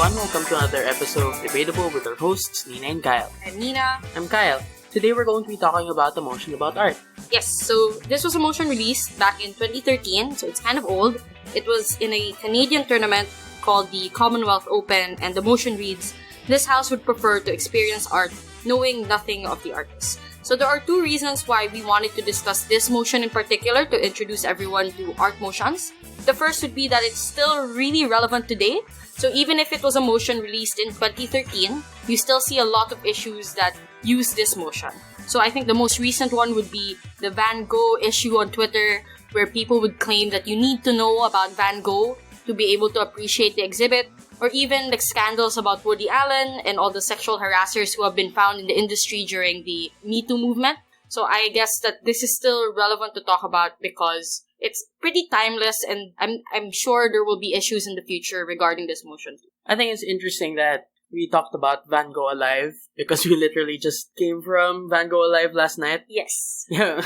everyone. Welcome to another episode of Debatable with our hosts, Nina and Kyle. I'm Nina. I'm Kyle. Today we're going to be talking about the motion about art. Yes, so this was a motion released back in 2013, so it's kind of old. It was in a Canadian tournament called the Commonwealth Open, and the motion reads, "This house would prefer to experience art knowing nothing of the artist." So there are two reasons why we wanted to discuss this motion in particular to introduce everyone to art motions. The first would be that it's still really relevant today. So even if it was a motion released in 2013, you still see a lot of issues that use this motion. So I think the most recent one would be the Van Gogh issue on Twitter, where people would claim that you need to know about Van Gogh to be able to appreciate the exhibit, or even like scandals about Woody Allen and all the sexual harassers who have been found in the industry during the Me Too movement. So I guess that this is still relevant to talk about because it's pretty timeless, and I'm sure there will be issues in the future regarding this motion. I think it's interesting that we talked about Van Gogh Alive because we literally just came from Van Gogh Alive last night. Yes. Yeah,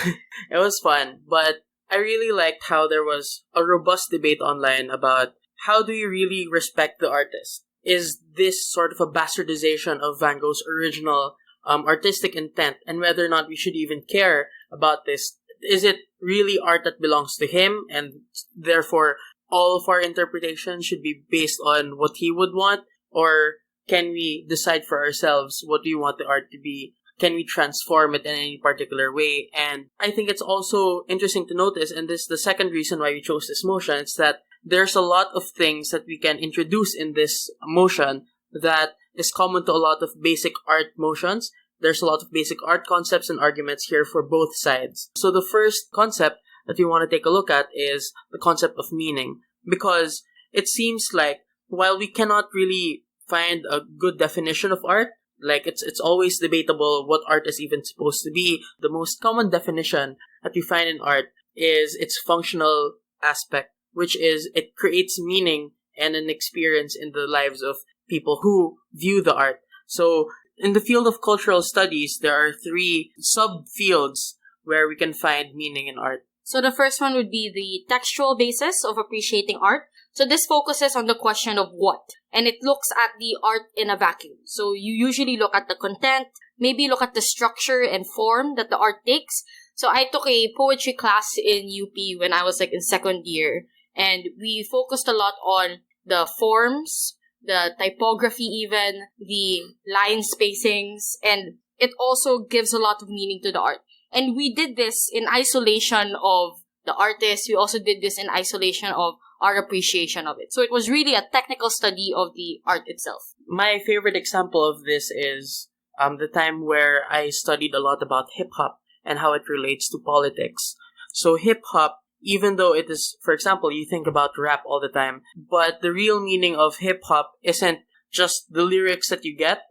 it was fun, but I really liked how there was a robust debate online about how do you really respect the artist? Is this sort of a bastardization of Van Gogh's original artistic intent, and whether or not we should even care about this? Is it really art that belongs to him, and therefore all of our interpretation should be based on what he would want? Or can we decide for ourselves what we want the art to be? Can we transform it in any particular way? And I think it's also interesting to notice, and this is the second reason why we chose this motion, it's that there's a lot of things that we can introduce in this motion that is common to a lot of basic art motions. There's a lot of basic art concepts and arguments here for both sides. So the first concept that we want to take a look at is the concept of meaning. Because it seems like while we cannot really find a good definition of art, like it's always debatable what art is even supposed to be, the most common definition that we find in art is its functional aspect, which is it creates meaning and an experience in the lives of people who view the art. So in the field of cultural studies, there are three subfields where we can find meaning in art. So the first one would be the textual basis of appreciating art. So this focuses on the question of what, and it looks at the art in a vacuum. So you usually look at the content, maybe look at the structure and form that the art takes. So I took a poetry class in UP when I was in second year, and we focused a lot on the forms, the typography even, the line spacings, and it also gives a lot of meaning to the art. And we did this in isolation of the artist. We also did this in isolation of our appreciation of it. So it was really a technical study of the art itself. My favorite example of this is the time where I studied a lot about hip-hop and how it relates to politics. So hip-hop, even though it is, for example, you think about rap all the time, but the real meaning of hip-hop isn't just the lyrics that you get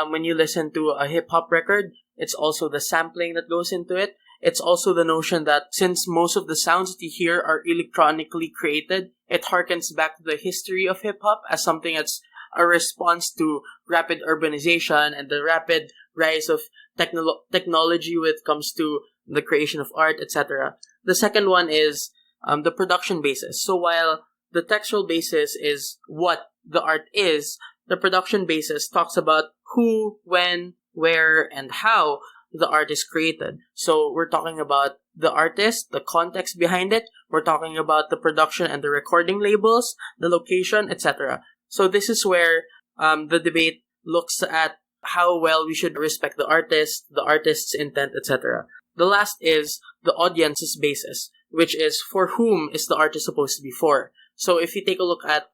when you listen to a hip-hop record. It's also the sampling that goes into it. It's also the notion that since most of the sounds that you hear are electronically created, it harkens back to the history of hip-hop as something that's a response to rapid urbanization and the rapid rise of technology when it comes to the creation of art, etc. The second one is the production basis. So while the textual basis is what the art is, the production basis talks about who, when, where, and how the art is created. So we're talking about the artist, the context behind it. We're talking about the production and the recording labels, the location, etc. So this is where the debate looks at how well we should respect the artist's intent, etc. The last is the audience's basis, which is for whom is the artist supposed to be for. So if you take a look at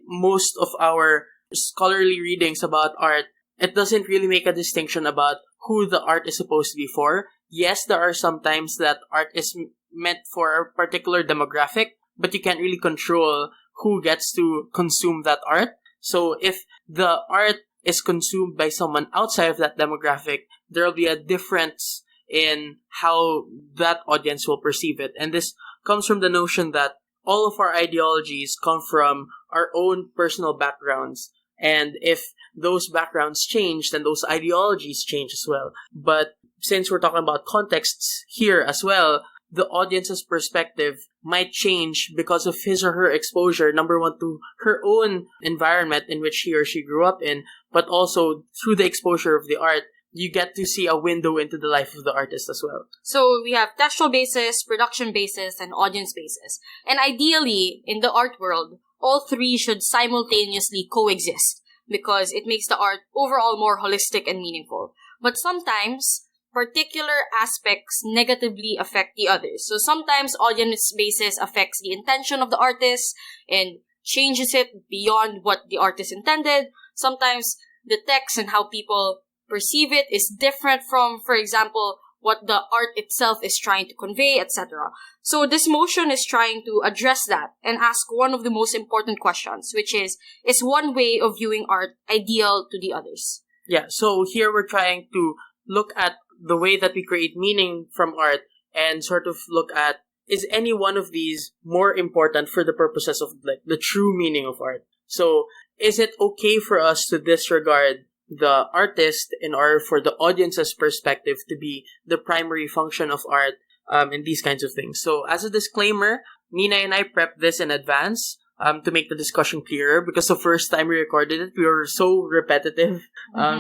most of our scholarly readings about art, it doesn't really make a distinction about who the art is supposed to be for. Yes, there are some times that art is meant for a particular demographic, but you can't really control who gets to consume that art. So if the art is consumed by someone outside of that demographic, there will be a difference in how that audience will perceive it. And this comes from the notion that all of our ideologies come from our own personal backgrounds. And if those backgrounds change, then those ideologies change as well. But since we're talking about contexts here as well, the audience's perspective might change because of his or her exposure, number one, to her own environment in which he or she grew up in, but also through the exposure of the art, you get to see a window into the life of the artist as well. So we have textual basis, production basis, and audience basis. And ideally, in the art world, all three should simultaneously coexist because it makes the art overall more holistic and meaningful. But sometimes, particular aspects negatively affect the others. So sometimes audience basis affects the intention of the artist and changes it beyond what the artist intended. Sometimes the text and how people perceive it is different from, for example, what the art itself is trying to convey, etc. So this motion is trying to address that and ask one of the most important questions, which is one way of viewing art ideal to the others? Yeah, so here we're trying to look at the way that we create meaning from art and sort of look at, is any one of these more important for the purposes of like the true meaning of art? So is it okay for us to disregard the artist in order for the audience's perspective to be the primary function of art, and these kinds of things? So as a disclaimer, Nina and I prepped this in advance to make the discussion clearer, because the first time we recorded it, we were so repetitive.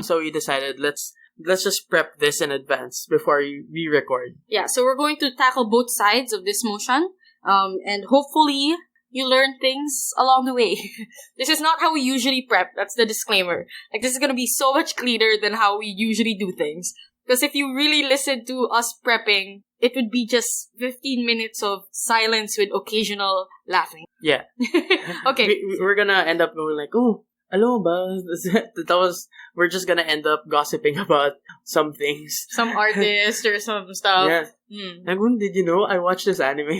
So we decided, let's just prep this in advance before we record. Yeah, so we're going to tackle both sides of this motion, and hopefully you learn things along the way. This is not how we usually prep. That's the disclaimer. Like, this is going to be so much cleaner than how we usually do things. Because if you really listen to us prepping, it would be just 15 minutes of silence with occasional laughing. Yeah. Okay. We're going to end up going like, oh, hello ba? We're just going to end up gossiping about some things. Some artist or some stuff. Yeah. And did you know I watched this anime?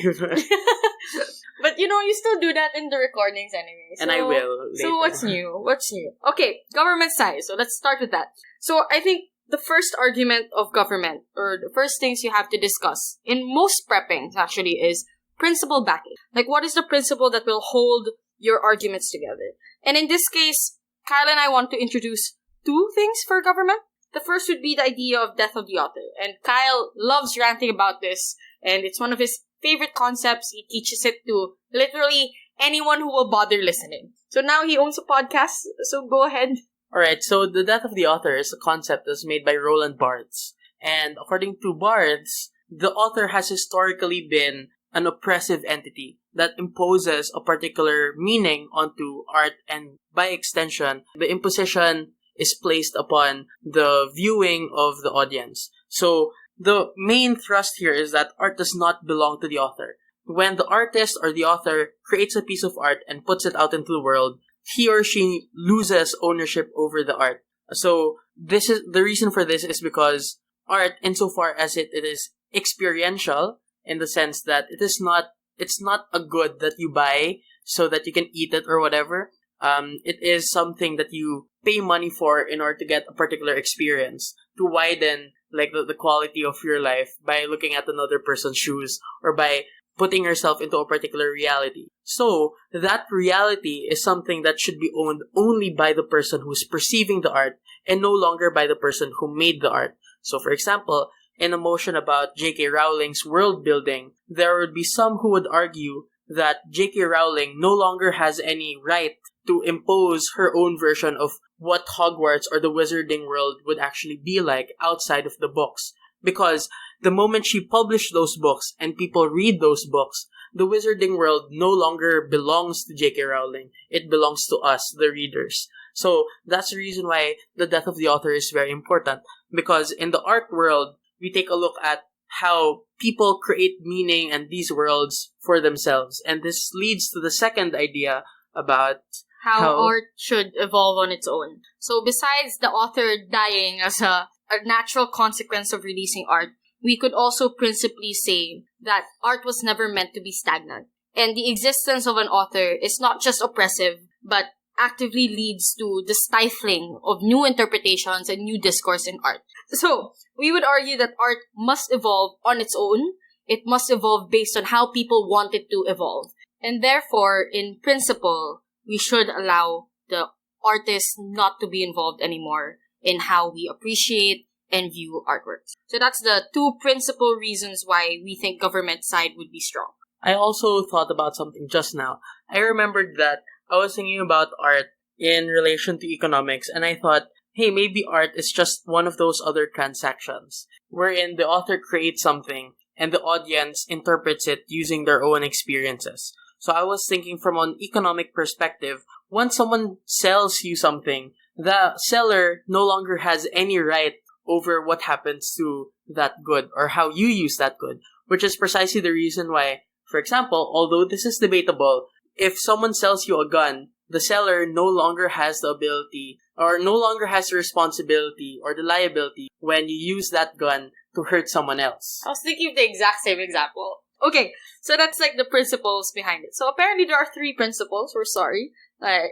But you still do that in the recordings anyway. So, and I will later. So what's new? Okay, government size. So let's start with that. So I think the first argument of government, or the first things you have to discuss in most preppings actually, is principle backing. Like, what is the principle that will hold your arguments together? And in this case, Kyle and I want to introduce two things for government. The first would be the idea of death of the author. And Kyle loves ranting about this, and it's one of his favorite concepts. He teaches it to literally anyone who will bother listening. So now he owns a podcast, so go ahead. Alright, so the death of the author is a concept that's made by Roland Barthes. And according to Barthes, the author has historically been an oppressive entity that imposes a particular meaning onto art, and by extension, the imposition is placed upon the viewing of the audience. So the main thrust here is that art does not belong to the author. When the artist or the author creates a piece of art and puts it out into the world, he or she loses ownership over the art. So this is the reason for this, is because art, insofar as it is experiential, in the sense that it's not a good that you buy so that you can eat it or whatever. It is something that you pay money for in order to get a particular experience, to widen like the quality of your life by looking at another person's shoes, or by putting yourself into a particular reality. So that reality is something that should be owned only by the person who's perceiving the art, and no longer by the person who made the art. So for example, in a motion about J.K. Rowling's world building, there would be some who would argue that J.K. Rowling no longer has any right to impose her own version of what Hogwarts or the Wizarding world would actually be like outside of the books. Because the moment she published those books and people read those books, the Wizarding world no longer belongs to J.K. Rowling. It belongs to us, the readers. So that's the reason why the death of the author is very important. Because in the art world, we take a look at how people create meaning and these worlds for themselves. And this leads to the second idea about how art should evolve on its own. So besides the author dying as a natural consequence of releasing art, we could also principally say that art was never meant to be stagnant. And the existence of an author is not just oppressive, but actively leads to the stifling of new interpretations and new discourse in art. So, we would argue that art must evolve on its own. It must evolve based on how people want it to evolve. And therefore, in principle, we should allow the artist not to be involved anymore in how we appreciate and view artworks. So that's the two principal reasons why we think government side would be strong. I also thought about something just now. I remembered that I was thinking about art in relation to economics, and I thought, hey, maybe art is just one of those other transactions, wherein the author creates something and the audience interprets it using their own experiences. So I was thinking from an economic perspective, once someone sells you something, the seller no longer has any right over what happens to that good or how you use that good, which is precisely the reason why, for example, although this is debatable, if someone sells you a gun, the seller no longer has the ability or no longer has the responsibility or the liability when you use that gun to hurt someone else. I was thinking of the exact same example. Okay, so that's like the principles behind it. So apparently there are 3 principles. We're sorry. I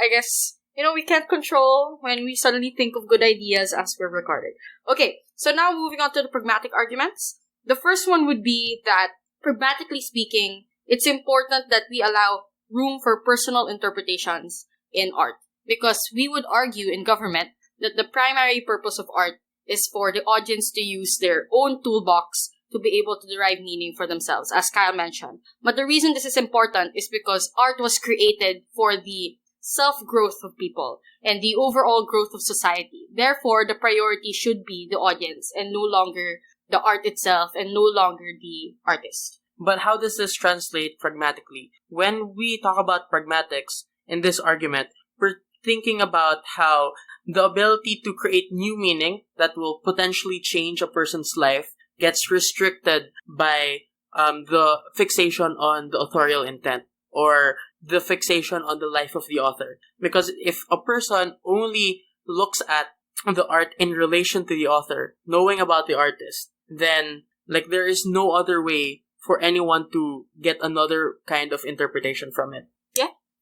guess, we can't control when we suddenly think of good ideas as we're recorded. Okay, so now moving on to the pragmatic arguments. The first one would be that, pragmatically speaking, it's important that we allow room for personal interpretations in art. Because we would argue in government that the primary purpose of art is for the audience to use their own toolbox to be able to derive meaning for themselves, as Kyle mentioned. But the reason this is important is because art was created for the self-growth of people and the overall growth of society. Therefore, the priority should be the audience and no longer the art itself and no longer the artist. But how does this translate pragmatically? When we talk about pragmatics in this argument, we're thinking about how the ability to create new meaning that will potentially change a person's life gets restricted by the fixation on the authorial intent or the fixation on the life of the author. Because if a person only looks at the art in relation to the author, knowing about the artist, then there is no other way for anyone to get another kind of interpretation from it.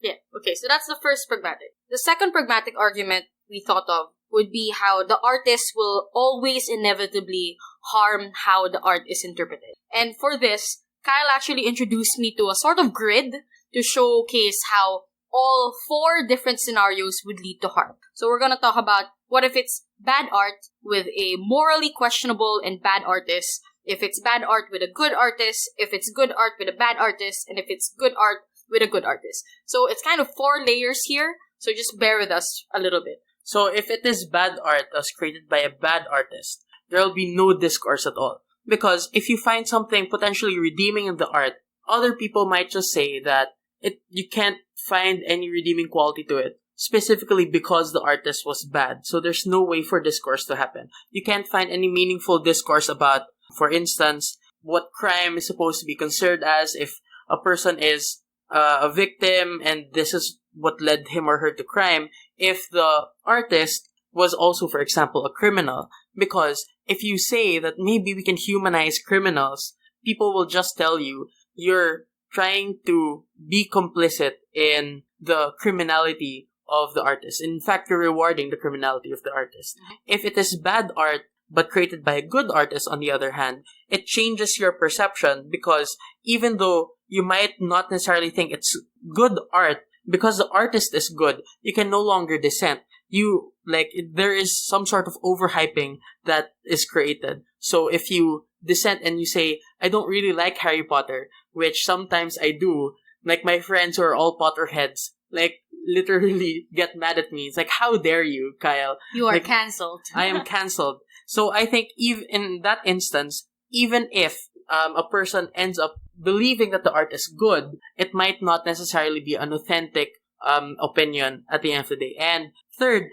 Yeah. Okay, so that's the first pragmatic. The second pragmatic argument we thought of would be how the artist will always inevitably harm how the art is interpreted. And for this, Kyle actually introduced me to a sort of grid to showcase how all 4 different scenarios would lead to harm. So we're going to talk about what if it's bad art with a morally questionable and bad artist, if it's bad art with a good artist, if it's good art with a bad artist, and if it's good art with a good artist. So it's kind of 4 layers here, so just bear with us a little bit. So if it is bad art as created by a bad artist, there will be no discourse at all. Because if you find something potentially redeeming in the art, other people might just say that you can't find any redeeming quality to it, specifically because the artist was bad. So there's no way for discourse to happen. You can't find any meaningful discourse about, for instance, what crime is supposed to be considered as if a person is a victim and this is what led him or her to crime, if the artist was also, for example, a criminal. Because if you say that maybe we can humanize criminals, people will just tell you you're trying to be complicit in the criminality of the artist. In fact, you're rewarding the criminality of the artist. If it is bad art, but created by a good artist, on the other hand, it changes your perception because even though you might not necessarily think it's good art, because the artist is good, you can no longer dissent. There is some sort of overhyping that is created. So if you dissent and you say, I don't really like Harry Potter, which sometimes I do, my friends who are all Potterheads, literally get mad at me. It's how dare you, Kyle? You are cancelled. I am cancelled. So I think even in that instance, even if a person ends up believing that the art is good, it might not necessarily be an authentic opinion at the end of the day. And third,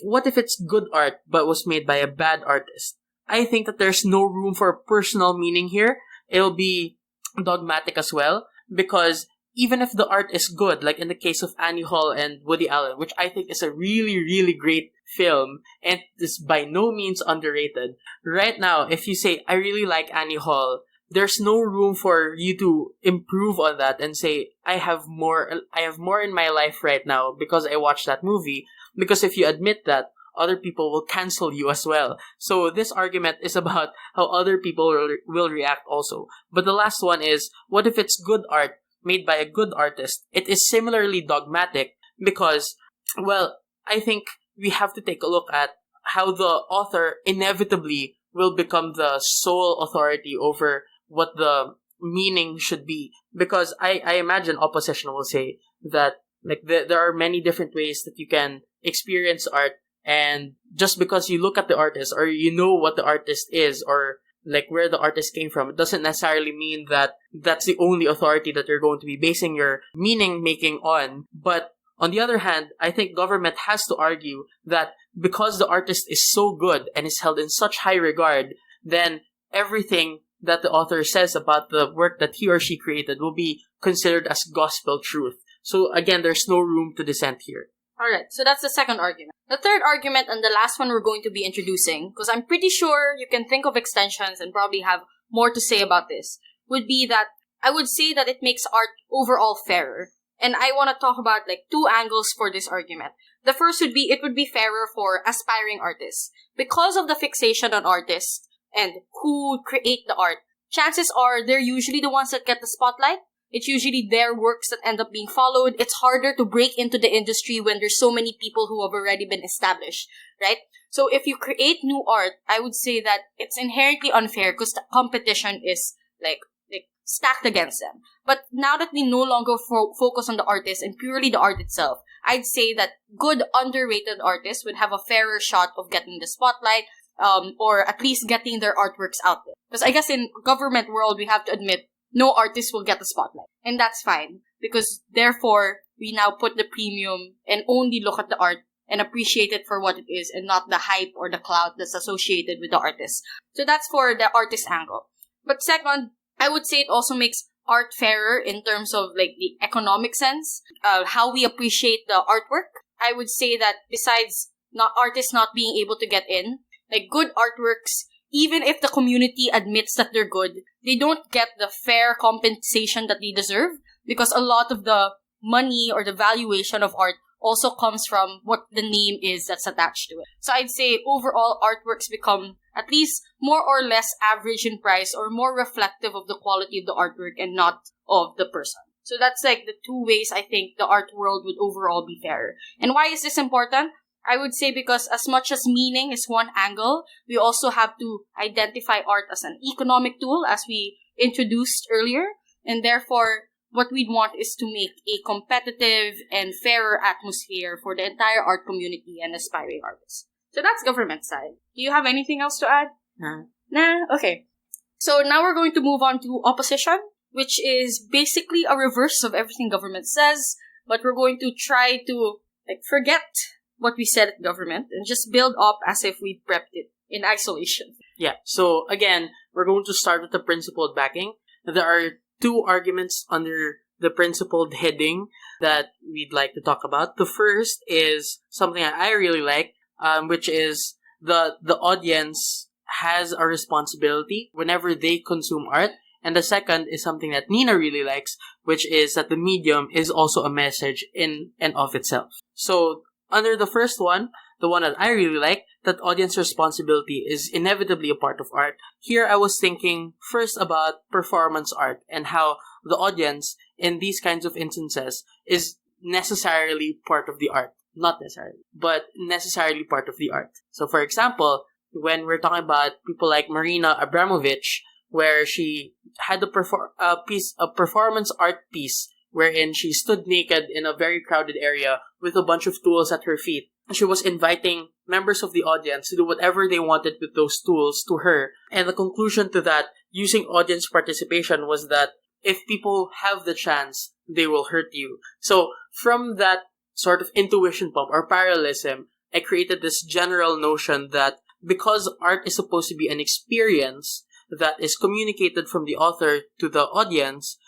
what if it's good art but was made by a bad artist? I think that there's no room for personal meaning here. It'll be dogmatic as well, because even if the art is good, like in the case of Annie Hall and Woody Allen, which I think is a really, really great film and is by no means underrated. Right now, if you say, I really like Annie Hall, there's no room for you to improve on that and say, I have more in my life right now because I watched that movie. Because if you admit that, other people will cancel you as well. So this argument is about how other people will react also. But the last one is, what if it's good art made by a good artist? It is similarly dogmatic because, I think we have to take a look at how the author inevitably will become the sole authority over what the meaning should be. Because I imagine opposition will say that like there are many different ways that you can experience art, and just because you look at the artist or you know what the artist is or like where the artist came from, it doesn't necessarily mean that that's the only authority that you're going to be basing your meaning making on. But on the other hand, I think government has to argue that because the artist is so good and is held in such high regard, then everything that the author says about the work that he or she created will be considered as gospel truth. So again, there's no room to dissent here. Alright, so that's the second argument. The third argument, and the last one we're going to be introducing, because I'm pretty sure you can think of extensions and probably have more to say about this, would be that I would say that it makes art overall fairer. And I want to talk about like two angles for this argument. The first would be, it would be fairer for aspiring artists. Because of the fixation on artists and who create the art, chances are they're usually the ones that get the spotlight. It's usually their works that end up being followed. It's harder to break into the industry when there's so many people who have already been established, right? So if you create new art, I would say that it's inherently unfair because the competition is like stacked against them. But now that we no longer focus on the artist and purely the art itself, I'd say that good underrated artists would have a fairer shot of getting the spotlight, or at least getting their artworks out there. Because I guess in government world, we have to admit no artist will get the spotlight. And that's fine. Because therefore, we now put the premium and only look at the art and appreciate it for what it is and not the hype or the clout that's associated with the artist. So that's for the artist angle. But second, I would say it also makes art fairer in terms of like the economic sense, how we appreciate the artwork. I would say that besides artists not being able to get in, like good artworks, even if the community admits that they're good, they don't get the fair compensation that they deserve because a lot of the money or the valuation of art also comes from what the name is that's attached to it. So I'd say overall artworks become at least more or less average in price or more reflective of the quality of the artwork and not of the person. So that's like the two ways I think the art world would overall be fairer. And why is this important? I would say because as much as meaning is one angle, we also have to identify art as an economic tool as we introduced earlier. And therefore, what we'd want is to make a competitive and fairer atmosphere for the entire art community and aspiring artists. So that's government side. Do you have anything else to add? Nah? Okay. So now we're going to move on to opposition, which is basically a reverse of everything government says, but we're going to try to forget what we said at government and just build up as if we prepped it in isolation. Yeah, so again, we're going to start with the principled backing. There are two arguments under the principled heading that we'd like to talk about. The first is something I really like, which is the audience has a responsibility whenever they consume art. And the second is something that Nina really likes, which is that the medium is also a message in and of itself. So under the first one, the one that I really like, that audience responsibility is inevitably a part of art. Here I was thinking first about performance art and how the audience in these kinds of instances is necessarily part of the art. Not necessarily, but necessarily part of the art. So for example, when we're talking about people like Marina Abramovich, where she had a performance art piece wherein she stood naked in a very crowded area with a bunch of tools at her feet. She was inviting members of the audience to do whatever they wanted with those tools to her. And the conclusion to that, using audience participation, was that if people have the chance, they will hurt you. So from that sort of intuition pump or parallelism, I created this general notion that because art is supposed to be an experience that is communicated from the author to the audience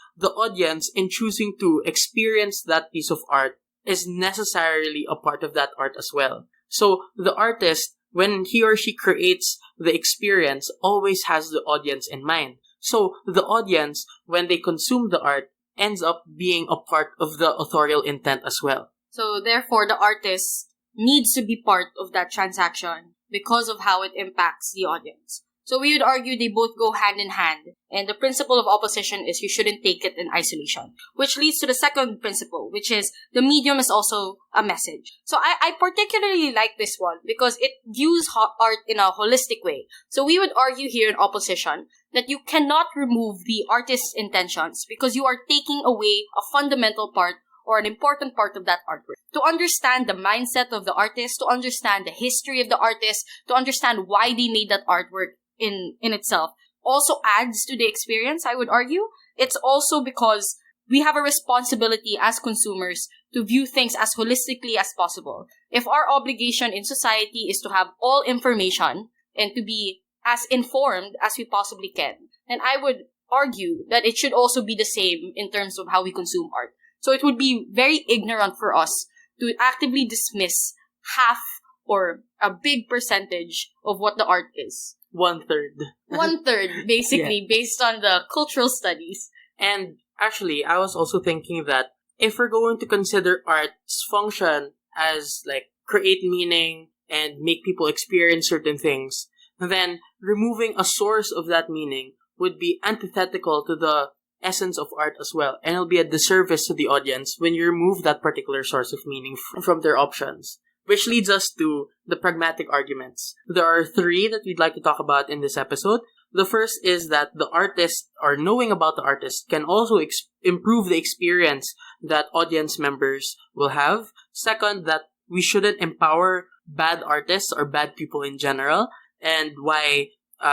in choosing to experience that piece of art is necessarily a part of that art as well. So the artist, when he or she creates the experience, always has the audience in mind. So the audience, when they consume the art, ends up being a part of the authorial intent as well. So therefore, the artist needs to be part of that transaction because of how it impacts the audience. So we would argue they both go hand in hand, and the principle of opposition is you shouldn't take it in isolation. Which leads to the second principle, which is the medium is also a message. So I particularly like this one because it views art in a holistic way. So we would argue here in opposition that you cannot remove the artist's intentions because you are taking away a fundamental part or an important part of that artwork. To understand the mindset of the artist, to understand the history of the artist, to understand why they made that artwork in itself, also adds to the experience, I would argue. It's also because we have a responsibility as consumers to view things as holistically as possible. If our obligation in society is to have all information and to be as informed as we possibly can, then I would argue that it should also be the same in terms of how we consume art. So it would be very ignorant for us to actively dismiss half or a big percentage of what the art is. 1/3. 1/3, basically, based on the cultural studies. And actually, I was also thinking that if we're going to consider art's function as like create meaning and make people experience certain things, then removing a source of that meaning would be antithetical to the essence of art as well, and it'll be a disservice to the audience when you remove that particular source of meaning from their options. Which leads us to the pragmatic arguments. There are 3 that we'd like to talk about in this episode. The first is that the artist, or knowing about the artist, can also improve the experience that audience members will have. Second, that we shouldn't empower bad artists or bad people in general, and why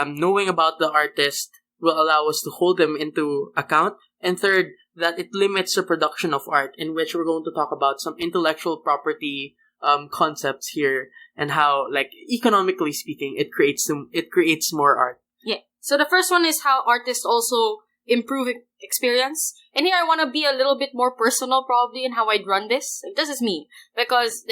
knowing about the artist will allow us to hold them into account. And third, that it limits the production of art, in which we're going to talk about some intellectual property concepts here and how, like, economically speaking, it creates more art. Yeah. So the first one is how artists also improve experience. And here I want to be a little bit more personal probably in how I'd run this. Like, this is me. Because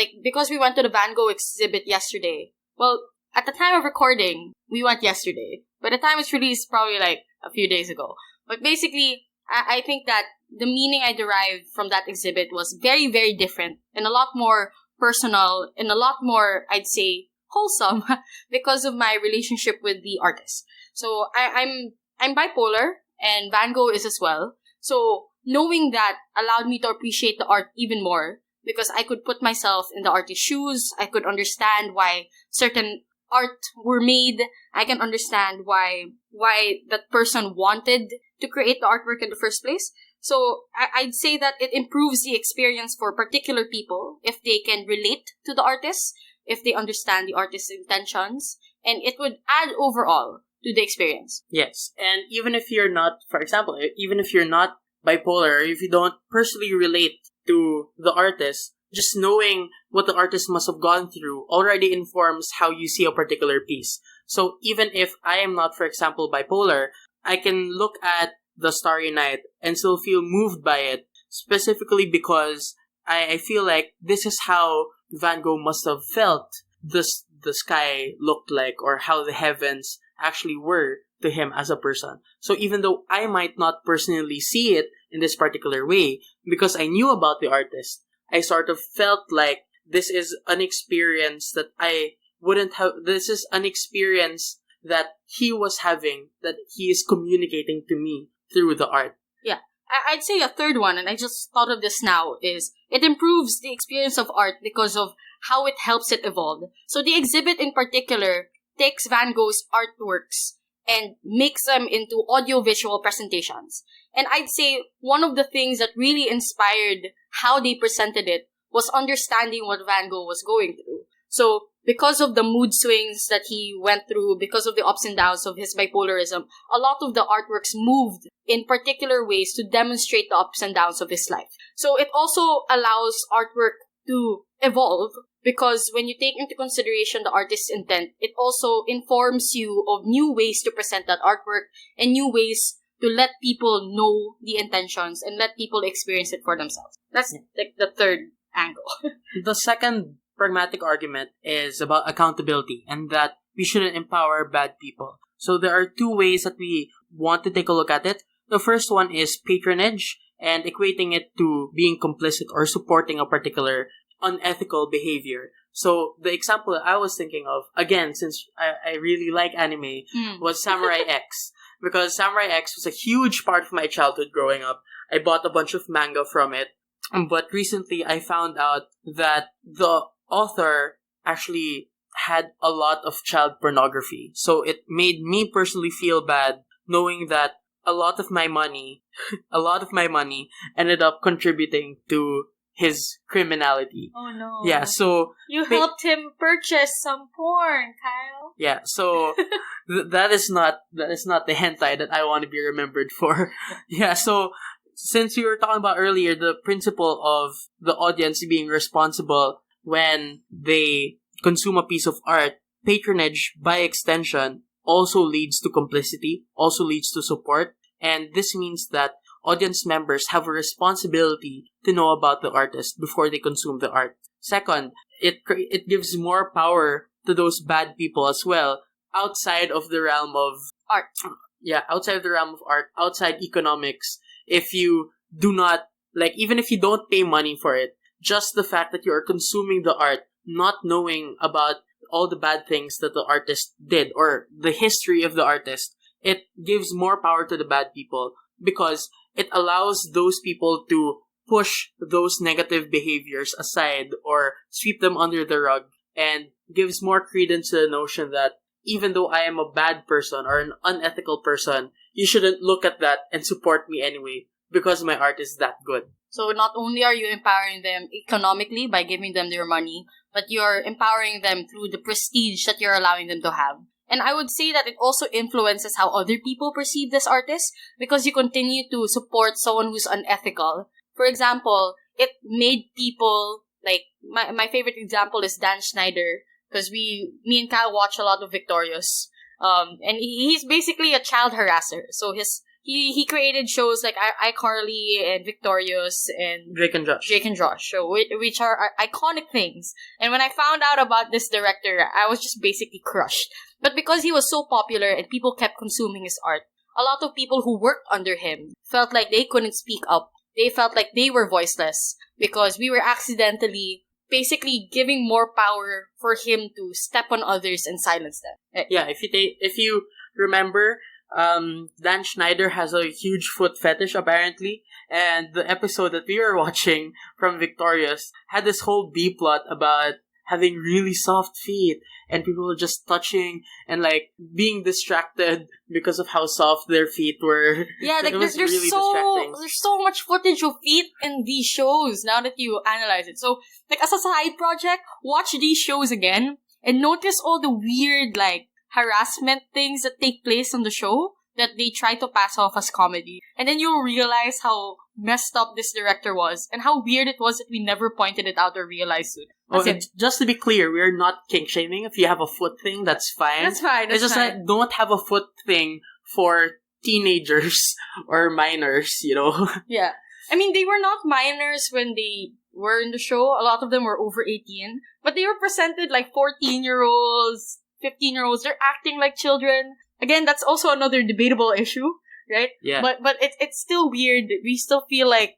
we went to the Van Gogh exhibit yesterday. Well, at the time of recording, we went yesterday. By the time it's released, probably like a few days ago. But basically, I think that the meaning I derived from that exhibit was very, very different and a lot more personal and a lot more, I'd say, wholesome because of my relationship with the artist. So I'm bipolar and Van Gogh is as well. So knowing that allowed me to appreciate the art even more because I could put myself in the artist's shoes. I could understand why certain art were made. I can understand why that person wanted to create the artwork in the first place. So I'd say that it improves the experience for particular people if they can relate to the artist, if they understand the artist's intentions, and it would add overall to the experience. Yes, and even if you're not, for example, even if you're not bipolar, or if you don't personally relate to the artist, just knowing what the artist must have gone through already informs how you see a particular piece. So even if I am not, for example, bipolar, I can look at the Starry Night and still feel moved by it, specifically because I feel like this is how Van Gogh must have felt the sky looked like, or how the heavens actually were to him as a person. So even though I might not personally see it in this particular way, because I knew about the artist, I sort of felt like this is an experience that I wouldn't have. This is an experience that he was having, that he is communicating to me through the art. Yeah. I'd say a third one, and I just thought of this now, is it improves the experience of art because of how it helps it evolve. So the exhibit in particular takes Van Gogh's artworks and makes them into audiovisual presentations. And I'd say one of the things that really inspired how they presented it was understanding what Van Gogh was going through. So because of the mood swings that he went through, because of the ups and downs of his bipolarism, a lot of the artworks moved in particular ways to demonstrate the ups and downs of his life. So it also allows artwork to evolve because when you take into consideration the artist's intent, it also informs you of new ways to present that artwork and new ways to let people know the intentions and let people experience it for themselves. That's like the third angle. The second pragmatic argument is about accountability and that we shouldn't empower bad people. So there are 2 ways that we want to take a look at it. The first one is patronage and equating it to being complicit or supporting a particular unethical behavior. So the example that I was thinking of, again, since I really like anime, was Samurai X. Because Samurai X was a huge part of my childhood growing up. I bought a bunch of manga from it. But recently I found out that the author actually had a lot of child pornography. So it made me personally feel bad knowing that a lot of my money ended up contributing to his criminality. Oh no. Yeah, so you helped him purchase some porn, Kyle. Yeah, so that is not the hentai that I want to be remembered for. Yeah, so since we were talking about earlier the principle of the audience being responsible when they consume a piece of art, patronage by extension also leads to complicity, also leads to support, and this means that audience members have a responsibility to know about the artist before they consume the art. Second, it gives more power to those bad people as well, outside of the realm of art. Yeah, outside of the realm of art, outside economics. If you do not, even if you don't pay money for it, just the fact that you are consuming the art, not knowing about all the bad things that the artist did or the history of the artist, it gives more power to the bad people because it allows those people to push those negative behaviors aside or sweep them under the rug and gives more credence to the notion that even though I am a bad person or an unethical person, you shouldn't look at that and support me anyway because my art is that good. So not only are you empowering them economically by giving them their money, but you're empowering them through the prestige that you're allowing them to have. And I would say that it also influences how other people perceive this artist because you continue to support someone who's unethical. For example, it made people, my favorite example is Dan Schneider, because me and Kyle watch a lot of Victorious. And he's basically a child harasser. So he created shows like iCarly and Victorious and Drake and Josh. So which are iconic things. And when I found out about this director, I was just basically crushed. But because he was so popular and people kept consuming his art, a lot of people who worked under him felt like they couldn't speak up. They felt like they were voiceless because we were accidentally basically giving more power for him to step on others and silence them. Yeah, if you remember, Dan Schneider has a huge foot fetish apparently, and the episode that we were watching from Victorious had this whole B-plot about having really soft feet and people were just touching and being distracted because of how soft their feet were. Yeah, there's really distracting. There's so much footage of feet in these shows now that you analyze it. So as a side project, watch these shows again and notice all the weird harassment things that take place on the show that they try to pass off as comedy. And then you'll realize how messed up this director was and how weird it was that we never pointed it out or realized it. Just to be clear, we're not kink shaming. If you have a foot thing, that's fine. That's fine. It's just don't have a foot thing for teenagers or minors, Yeah. I mean, they were not minors when they were in the show. A lot of them were over 18. But they were presented like 14-year-olds, 15-year-olds. They're acting like children. Again, that's also another debatable issue, right? Yeah. But it's still weird. We still feel like,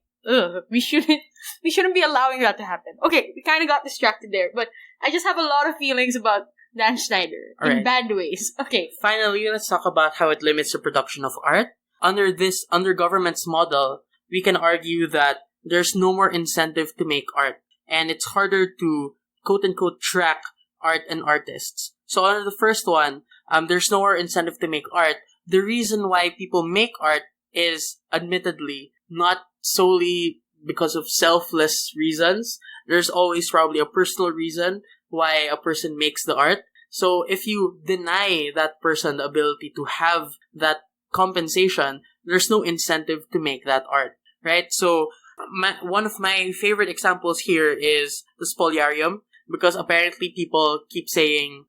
we shouldn't be allowing that to happen. Okay, we kind of got distracted there, but I just have a lot of feelings about Dan Schneider in bad ways. Okay. Finally, let's talk about how it limits the production of art. Under government's model, we can argue that there's no more incentive to make art, and it's harder to quote-unquote track art and artists. So under the first one, there's no more incentive to make art. The reason why people make art is admittedly not solely because of selfless reasons. There's always probably a personal reason why a person makes the art. So if you deny that person the ability to have that compensation, there's no incentive to make that art, right? So one of my favorite examples here is the Spoliarium, because apparently people keep saying,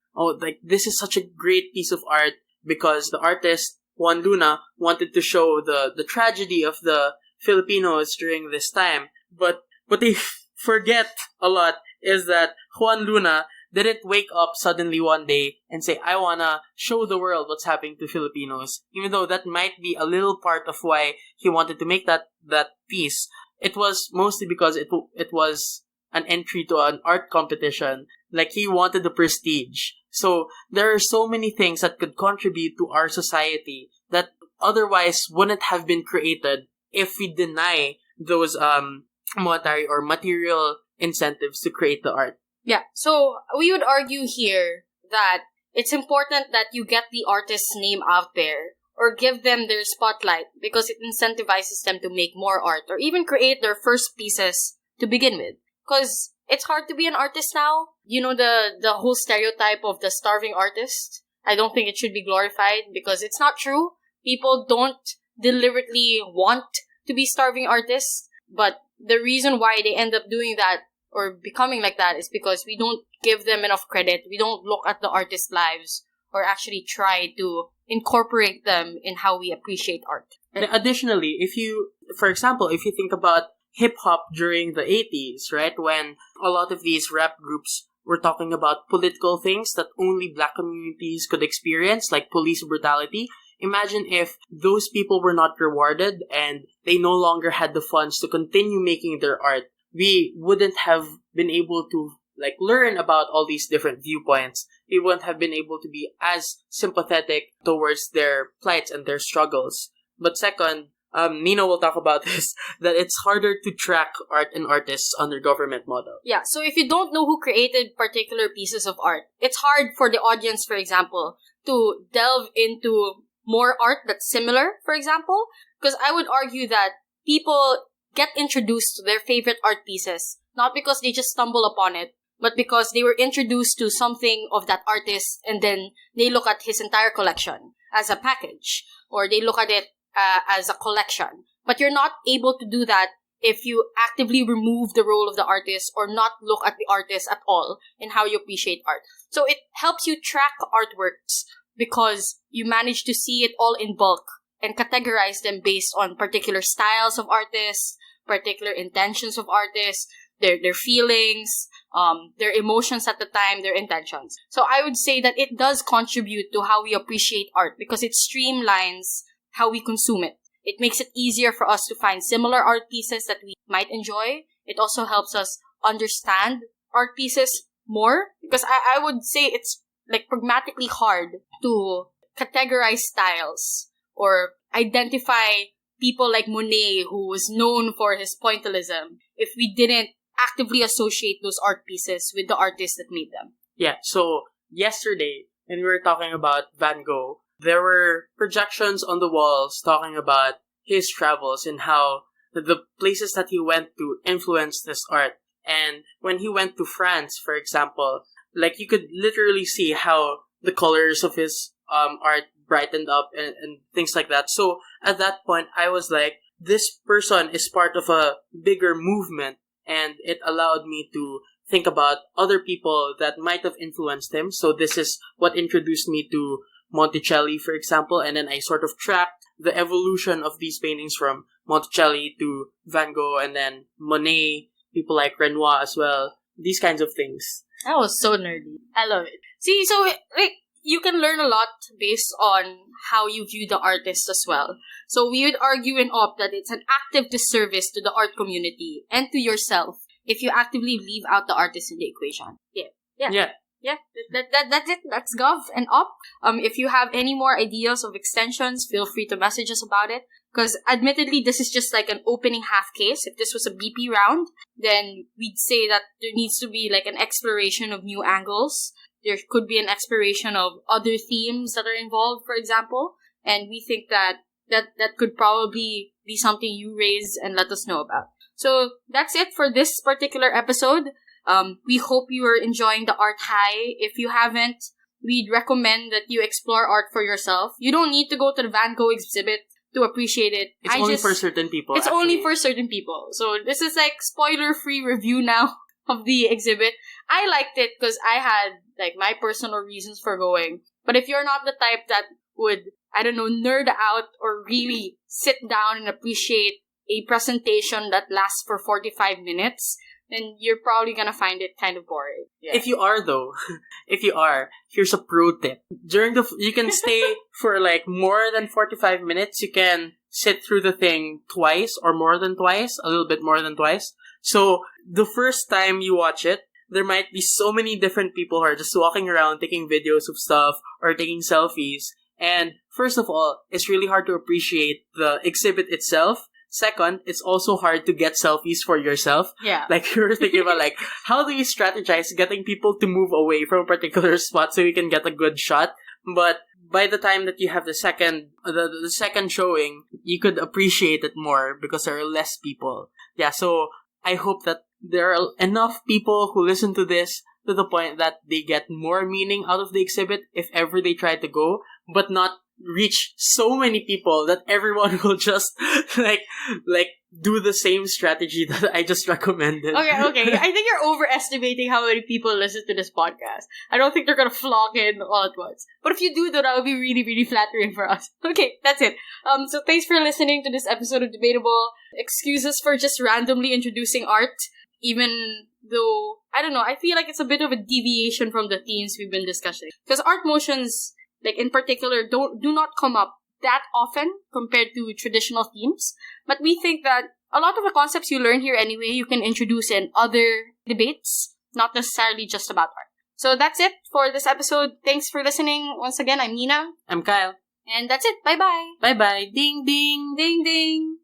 this is such a great piece of art because the artist, Juan Luna, wanted to show the tragedy of the Filipinos during this time. But what they forget a lot is that Juan Luna didn't wake up suddenly one day and say, I wanna show the world what's happening to Filipinos. Even though that might be a little part of why he wanted to make that piece. It was mostly because it was an entry to an art competition. Like, he wanted the prestige. So there are so many things that could contribute to our society that otherwise wouldn't have been created if we deny those monetary or material incentives to create the art. Yeah, so we would argue here that it's important that you get the artist's name out there or give them their spotlight because it incentivizes them to make more art or even create their first pieces to begin with. Because it's hard to be an artist now. You know, the whole stereotype of the starving artist. I don't think it should be glorified because it's not true. People don't deliberately want to be starving artists, but the reason why they end up doing that or becoming like that is because we don't give them enough credit. We don't look at the artists' lives or actually try to incorporate them in how we appreciate art. And additionally, for example, if you think about hip-hop during the 80s, right, when a lot of these rap groups were talking about political things that only black communities could experience, like police brutality, imagine if those people were not rewarded and they no longer had the funds to continue making their art. We wouldn't have been able to learn about all these different viewpoints. We wouldn't have been able to be as sympathetic towards their plights and their struggles. But second, Nino will talk about this, that it's harder to track art and artists under government model. Yeah, so if you don't know who created particular pieces of art, it's hard for the audience, for example, to delve into more art that's similar, for example, because I would argue that people get introduced to their favorite art pieces, not because they just stumble upon it, but because they were introduced to something of that artist and then they look at his entire collection as a package, or they look at it as a collection. But you're not able to do that if you actively remove the role of the artist or not look at the artist at all in how you appreciate art. So it helps you track artworks because you manage to see it all in bulk and categorize them based on particular styles of artists, particular intentions of artists, their feelings, their emotions at the time, their intentions. So I would say that it does contribute to how we appreciate art because it streamlines how we consume it. It makes it easier for us to find similar art pieces that we might enjoy. It also helps us understand art pieces more because I would say it's pragmatically hard to categorize styles or identify people like Monet, who was known for his pointillism, if we didn't actively associate those art pieces with the artists that made them. Yeah, so yesterday, when we were talking about Van Gogh, there were projections on the walls talking about his travels and how the places that he went to influenced his art. And when he went to France, for example, you could literally see how the colors of his art brightened up and things like that. So at that point, I was like, this person is part of a bigger movement, and it allowed me to think about other people that might have influenced him. So this is what introduced me to Monticelli, for example, and then I sort of tracked the evolution of these paintings from Monticelli to Van Gogh and then Monet, people like Renoir as well, these kinds of things. That was so nerdy. I love it. See, so you can learn a lot based on how you view the artist as well. So we would argue in OP that it's an active disservice to the art community and to yourself if you actively leave out the artist in the equation. Yeah, that's it. That's Gov and Op. If you have any more ideas of extensions, feel free to message us about it. Because admittedly, this is just an opening half case. If this was a BP round, then we'd say that there needs to be an exploration of new angles. There could be an exploration of other themes that are involved, for example. And we think that could probably be something you raise and let us know about. So that's it for this particular episode. We hope you are enjoying the art high. If you haven't, we'd recommend that you explore art for yourself. You don't need to go to the Van Gogh exhibit to appreciate it. It's only for certain people. It's only for certain people. So this is spoiler-free review now of the exhibit. I liked it because I had my personal reasons for going. But if you're not the type that would, nerd out or really sit down and appreciate a presentation that lasts for 45 minutes, then you're probably gonna find it kind of boring. Yeah. If you are, though, here's a pro tip. You can stay for more than 45 minutes. You can sit through the thing twice or more than twice, a little bit more than twice. So the first time you watch it, there might be so many different people who are just walking around taking videos of stuff or taking selfies. And first of all, it's really hard to appreciate the exhibit itself. Second, it's also hard to get selfies for yourself. Yeah. Like, you're thinking about, like, how do you strategize getting people to move away from a particular spot so you can get a good shot? But by the time that you have the second showing, you could appreciate it more because there are less people. Yeah, so I hope that there are enough people who listen to this to the point that they get more meaning out of the exhibit if ever they try to go, but not reach so many people that everyone will just like do the same strategy that I just recommended. Okay. I think you're overestimating how many people listen to this podcast. I don't think they're gonna flock in all at once. But if you do, then that would be really, really flattering for us. Okay, that's it. So thanks for listening to this episode of Debatable. Excuses for just randomly introducing art, even though, I don't know, I feel like it's a bit of a deviation from the themes we've been discussing. Because art motions, like in particular, do not come up that often compared to traditional themes. But we think that a lot of the concepts you learn here anyway, you can introduce in other debates, not necessarily just about art. So that's it for this episode. Thanks for listening. Once again, I'm Nina. I'm Kyle. And that's it. Bye-bye. Bye-bye. Ding, ding. Ding, ding.